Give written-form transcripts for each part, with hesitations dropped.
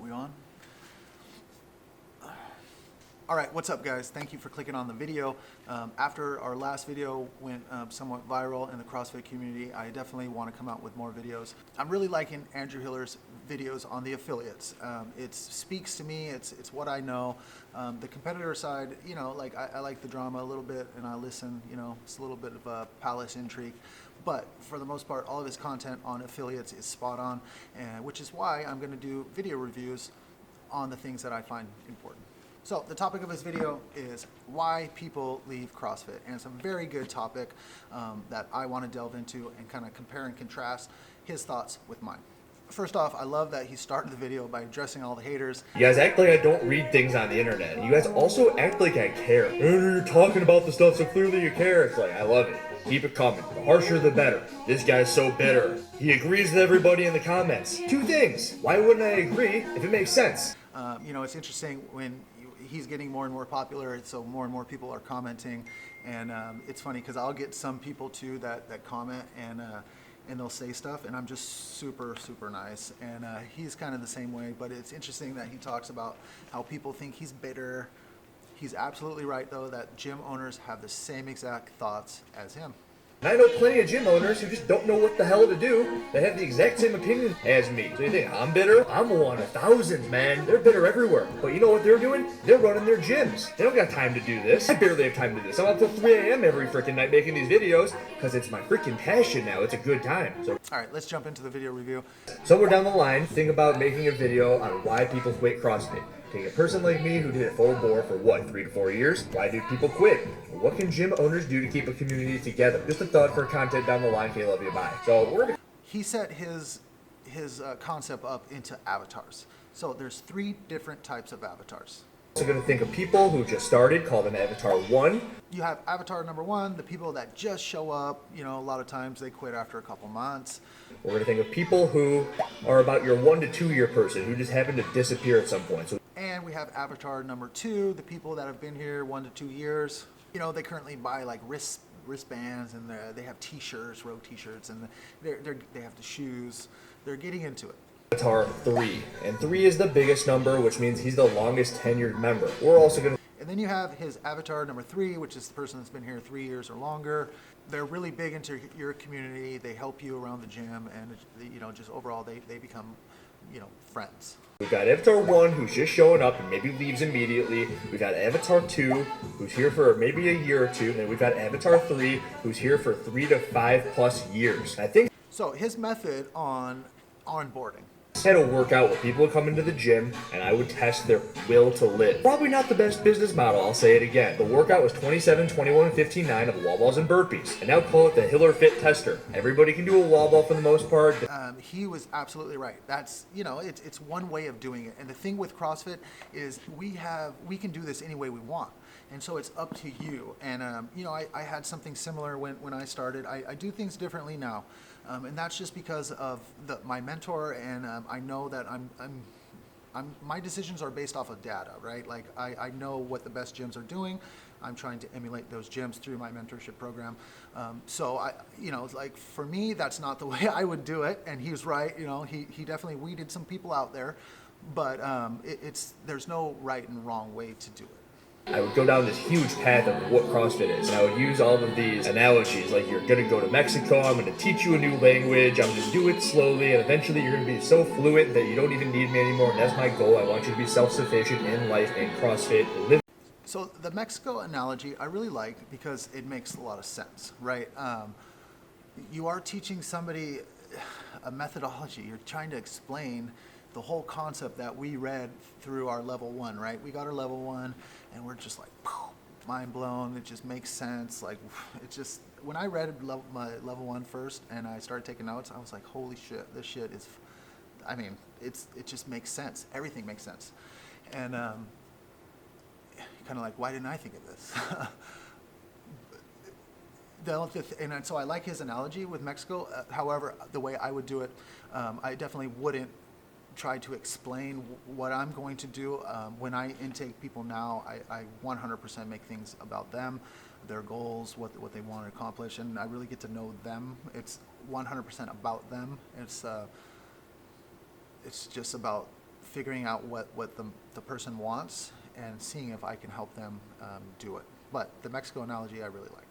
we on? All right, what's up guys? Thank you for clicking on the video. After our last video went somewhat viral in the CrossFit community, I definitely want to come out with more videos. I'm really liking Andrew Hiller's videos on the affiliates. It speaks to me, it's what I know. The competitor side, you know, like I like the drama a little bit and I listen, you know, it's a little bit of a palace intrigue. But for the most part, all of his content on affiliates is spot on, which is why I'm going to do video reviews on the things that I find important. So the topic of this video is why people leave CrossFit, and it's a very good topic that I want to delve into and kind of compare and contrast his thoughts with mine. First off, I love that he started the video by addressing all the haters. You guys act like I don't read things on the internet. You guys also act like I care. You're talking about the stuff, so clearly you care. It's like, I love it. Keep it coming. The harsher the better. This guy's so bitter. He agrees with everybody in the comments. Two things. Why wouldn't I agree if it makes sense? You know, it's interesting when he's getting more and more popular, so more and more people are commenting, and it's funny because I'll get some people too that comment and they'll say stuff, and I'm just super nice, and he's kind of the same way. But it's interesting that he talks about how people think he's bitter. He's absolutely right though that gym owners have the same exact thoughts as him. And I know plenty of gym owners who just don't know what the hell to do. They have the exact same opinion as me. So you think I'm bitter? I'm one of thousands, man. They're bitter everywhere. But you know what they're doing? They're running their gyms. They don't got time to do this. I barely have time to do this. I'm up till 3 a.m. every freaking night making these videos because it's my freaking passion now. It's a good time. So, all right, let's jump into the video review. Somewhere down the line, think about making a video on why people quit CrossFit. Take a person like me who did it full bore for what, 3 to 4 years? Why do people quit? What can gym owners do to keep a community together? Just a thought for content down the line. Love you, bye. So he set his concept up into avatars. So there's 3 different types of avatars. So going to think of people who just started, call them Avatar 1. You have Avatar number 1, the people that just show up. You know, a lot of times they quit after a couple months. We're going to think of people who are about your 1 to 2 year person who just happen to disappear at some point. And we have Avatar number 2, the people that have been here 1 to 2 years. You know, they currently buy like wristbands, and they have T-shirts, row T-shirts, and they have the shoes. They're getting into it. Avatar 3, and 3 is the biggest number, which means he's the longest tenured member. We're also going to. And then you have his Avatar number 3, which is the person that's been here 3 years or longer. They're really big into your community. They help you around the gym, and you know, just overall they become, you know, friends. We've got Avatar 1, who's just showing up and maybe leaves immediately. We've got Avatar 2, who's here for maybe a year or two. And then we've got Avatar 3, who's here for 3 to 5+ years. I think so. His method on onboarding. I had a workout where people would come into the gym and I would test their will to live. Probably not the best business model, I'll say it again. The workout was 27, 21, and 15-9 of wall balls and burpees. And now call it the HILLER Fit Tester. Everybody can do a wall ball for the most part. He was absolutely right. That's, you know, it's one way of doing it. And the thing with CrossFit is we can do this any way we want. And so it's up to you. And, you know, I had something similar when I started. I do things differently now. And that's just because of my mentor, and I know that my decisions are based off of data, right? Like I know what the best gyms are doing. I'm trying to emulate those gyms through my mentorship program. So you know, like for me, that's not the way I would do it. And he was right. You know, he definitely weeded some people out there, but there's no right and wrong way to do it. I would go down this huge path of what CrossFit is, and I would use all of these analogies, like you're going to go to Mexico, I'm going to teach you a new language, I'm going to do it slowly, and eventually you're going to be so fluent that you don't even need me anymore, and that's my goal. I want you to be self-sufficient in life and CrossFit. So the Mexico analogy I really like because it makes a lot of sense, right? You are teaching somebody a methodology. You're trying to explain the whole concept that we read through our level 1, right? We got our level 1 and we're just like mind blown. It just makes sense. Like it just, when I read my level 1 first and I started taking notes, I was like, holy shit, this shit is, I mean, it just makes sense. Everything makes sense. And kind of like, why didn't I think of this? And so I like his analogy with Mexico. However, the way I would do it, I definitely wouldn't try to explain what I'm going to do. When I intake people now, I 100% make things about them, their goals, what they want to accomplish, and I really get to know them. It's 100% about them. It's just about figuring out what the person wants and seeing if I can help them do it. But the Mexico analogy I really like.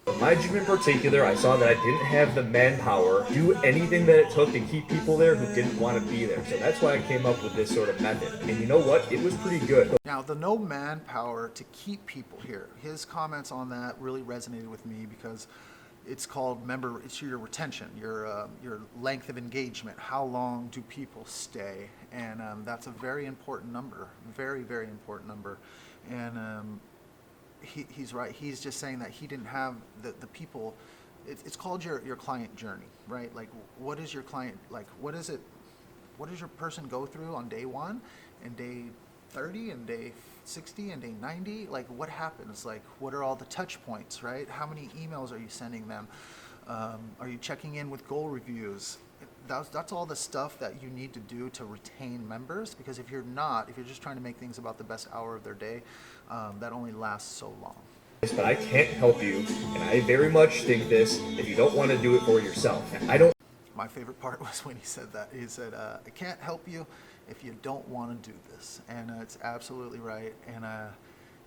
For my gym in particular, I saw that I didn't have the manpower to do anything that it took to keep people there who didn't want to be there. So that's why I came up with this sort of method. And you know what? It was pretty good. Now, the no manpower to keep people here, his comments on that really resonated with me because it's called, remember, it's your retention, your length of engagement. How long do people stay? And that's a very important number, very, very important number. And he's right. He's just saying that he didn't have the people. It's called your client journey, right? Like, what is your client, like, what does your person go through on day 1 and day 30 and day 60 and day 90? Like, what happens? Like, what are all the touch points, right? How many emails are you sending them? Are you checking in with goal reviews? That's all the stuff that you need to do to retain members, because if you're just trying to make things about the best hour of their day, that only lasts so long. But I can't help you, and I very much think this, if you don't want to do it for yourself. My favorite part was when he said that. He said, I can't help you if you don't want to do this. And it's absolutely right. And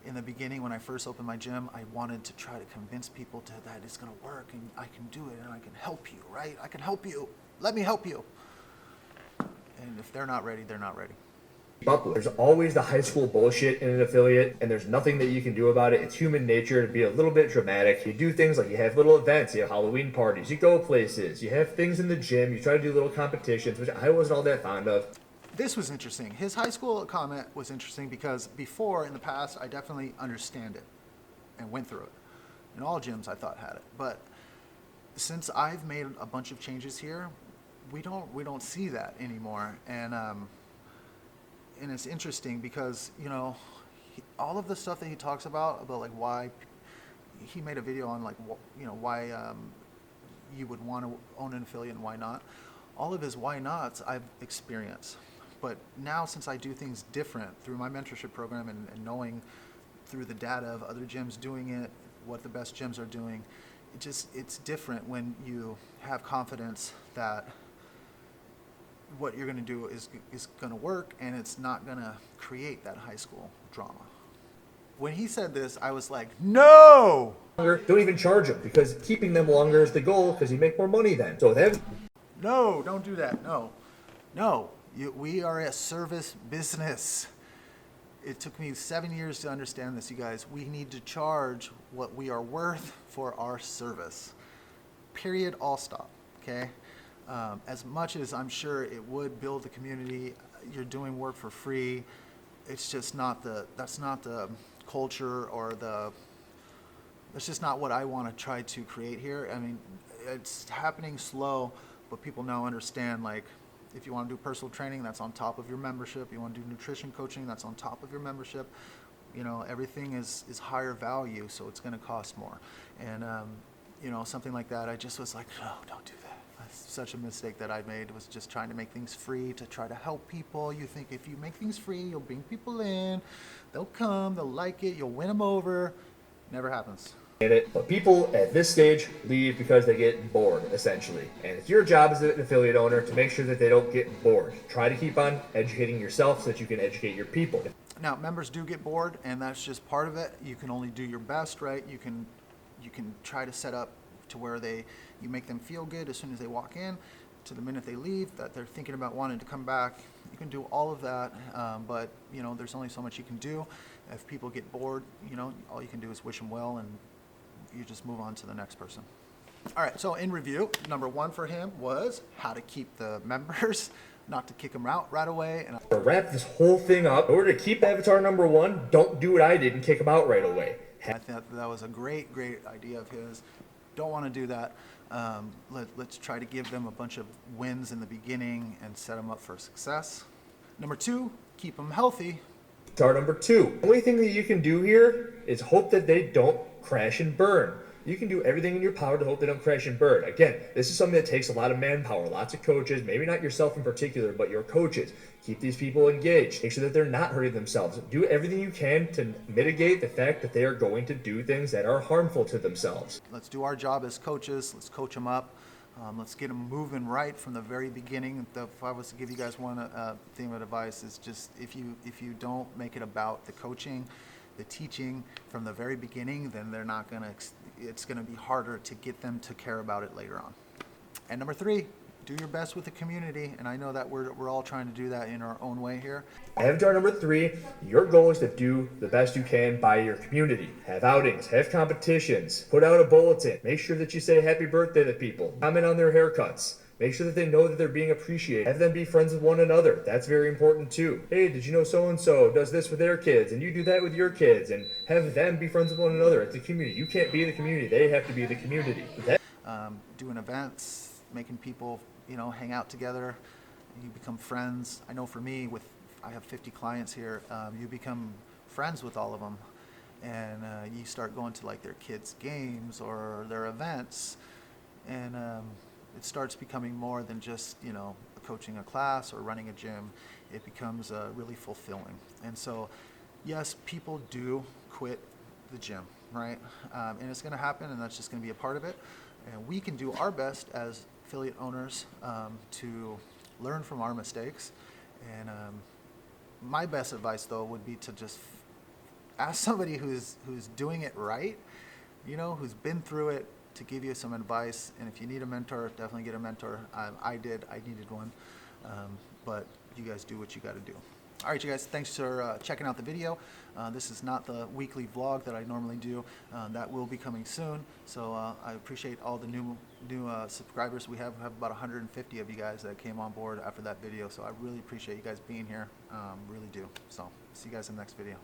in the beginning, when I first opened my gym, I wanted to try to convince people that it's going to work and I can do it and I can help you, right? I can help you. Let me help you. And if they're not ready, they're not ready. There's always the high school bullshit in an affiliate, and there's nothing that you can do about it. It's human nature to be a little bit dramatic. You do things like you have little events, you have Halloween parties, you go places, you have things in the gym, you try to do little competitions, which I wasn't all that fond of. This was interesting. His high school comment was interesting because before, in the past, I definitely understand it and went through it. In all gyms, I thought had it. But since I've made a bunch of changes here, we don't see that anymore. And it's interesting because, all of the stuff that he talks about like why he made a video on, like, why you would want to own an affiliate and why not. All of his why nots I've experienced. But now, since I do things different through my mentorship program and knowing through the data of other gyms doing it, what the best gyms are doing, it's different when you have confidence that what you're going to do is going to work and it's not going to create that high school drama. When he said this, I was like, no! Don't even charge them, because keeping them longer is the goal, because you make more money then. So that. No, don't do that. No. We are a service business. It took me 7 years to understand this, you guys. We need to charge what we are worth for our service. Period, all stop, okay? As much as I'm sure it would build the community, you're doing work for free. It's just that's not the culture that's just not what I want to try to create here. I mean, it's happening slow, but people now understand, like, if you want to do personal training, that's on top of your membership. You want to do nutrition coaching, that's on top of your membership. Everything is higher value, so it's going to cost more. And, something like that, I just was like, no, don't do that. That's such a mistake that I made, was just trying to make things free to try to help people. You think if you make things free, you'll bring people in, they'll come, they'll like it, you'll win them over. Never happens. But people at this stage leave because they get bored, essentially. And it's your job as an affiliate owner to make sure that they don't get bored. Try to keep on educating yourself so that you can educate your people. Now, members do get bored, and that's just part of it. You can only do your best, right? You can try to set up to where you make them feel good as soon as they walk in, to the minute they leave, that they're thinking about wanting to come back. You can do all of that, but there's only so much you can do. If people get bored, all you can do is wish them well, and you just move on to the next person. All right, so in review, number 1 for him was how to keep the members, not to kick them out right away. And to wrap this whole thing up, in order to keep avatar number 1, don't do what I did and kick them out right away. I think that was a great idea of his. Don't want to do that. Let's try to give them a bunch of wins in the beginning and set them up for success. Number 2, keep them healthy. Avatar number 2. The only thing that you can do here is hope that they don't crash and burn. You can do everything in your power to hope they don't crash and burn. Again, this is something that takes a lot of manpower, lots of coaches, maybe not yourself in particular, but your coaches. Keep these people engaged. Make sure that they're not hurting themselves. Do everything you can to mitigate the fact that they are going to do things that are harmful to themselves. Let's do our job as coaches. Let's coach them up. Let's get them moving right from the very beginning. If I was to give you guys one theme of advice, is just if you don't make it about the coaching, the teaching from the very beginning, then they're not gonna. It's gonna be harder to get them to care about it later on. And number 3, do your best with the community. And I know that we're all trying to do that in our own way here. Avatar number 3, your goal is to do the best you can by your community. Have outings, have competitions, put out a bulletin, make sure that you say happy birthday to people, comment on their haircuts. Make sure that they know that they're being appreciated. Have them be friends with one another. That's very important too. Hey, did you know so-and-so does this with their kids and you do that with your kids, and have them be friends with one another. It's a community. You can't be the community. They have to be the community. Doing events, making people, hang out together. You become friends. I know for me, I have 50 clients here, you become friends with all of them. And you start going to like their kids' games or their events. And it starts becoming more than just, coaching a class or running a gym. It becomes really fulfilling. And so, yes, people do quit the gym, right? And it's going to happen, and that's just going to be a part of it. And we can do our best as affiliate owners to learn from our mistakes. And my best advice, though, would be to just ask somebody who's doing it right, who's been through it, to give you some advice. And if you need a mentor, definitely get a mentor. I needed one. But you guys do what you got to do. All right, you guys, thanks for checking out the video. This is not the weekly vlog that I normally do. That will be coming soon. So I appreciate all the new subscribers. We have about 150 of you guys that came on board after that video. So I really appreciate you guys being here. Really do. So see you guys in the next video.